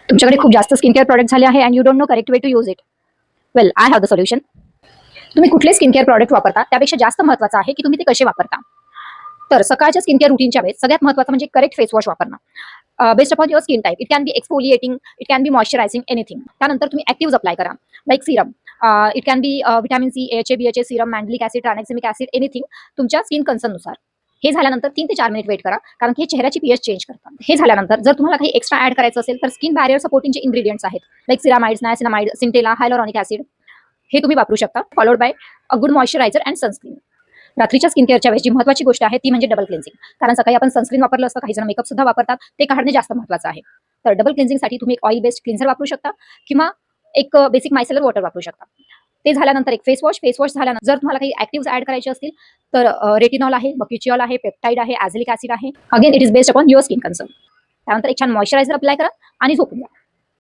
तुमच्याकडे खूप जास्त स्किन केअर प्रॉडक्ट झाले आहे and you don't know correct way to use it. Well, I have the solution. तुम्ही कुठले स्किन केअर प्रॉडक्ट वापरता त्यापेक्षा जास्त महत्त्वाचं आहे की तुम्ही ते कसे वापरता. तर सकाळच्या स्किन केअर रुटीनच्या वेळेस सगळ्यात महत्त्वाचं म्हणजे करेक्ट फेस वॉश वापरणं. Based upon your skin type. It can be exfoliating, it can be moisturising, anything. त्यानंतर तुम्ही ऍक्टिव्ह अप्लाय करा, like serum. It can be vitamin C, AHA, BHA serum, mandelic acid, tranexamic acid, anything तुमच्या skin कन्सर्ननुसार. हे झाल्यानंतर 3 ते 4 minute weight करा, कारण की हे चेहऱ्याची पीएच चेंज करतात. हे झाल्यानंतर जर तुम्हाला काही एक्स्ट्रा ऍड करायचं असेल तर स्किन बॅरियर सपोर्टिंगचे इन्ग्रेडियंट्स आहेत, लाईक सिरामाइड्स, नायसिनामाइड, सिंटेला, हायलोरॉनिक ऍसिड. हे तुम्ही वापरू शकता, followed by a good moisturiser and sunscreen. रात्रीच्या स्किन केअरच्या वेळेस जी महत्त्वाची गोष्ट आहे ती म्हणजे डबल क्लिन्झिंग. कारण सकाळी आपण सनस्क्रीन वापरलं असतं, काही जण मेकअप सुद्धा वापरतात, ते काढणे जास्त महत्त्वाचं आहे. तर डबल क्लिन्झिंगसाठी तुम्ही एक ऑइल बेस्ड क्लिन्झर वापरू शकता किंवा एक बेसिक मायसेलर वॉटर वापरू शकता. ते झाल्यानंतर एक फेस वॉश. फेस वॉश झाल्यानंतर जर तुम्हाला काही ऍक्टिव्ह ऍड करायचे असतील तर रेटिनॉल आहे, बक्युचिऑल आहे, पेप्टाइड आहे, ॲझिलिक ऍसिड आहे. Again it is based upon your skin concern. त्यानंतर एक छान मॉइश्चरायझर अप्लाय करा आणि झोपून जा.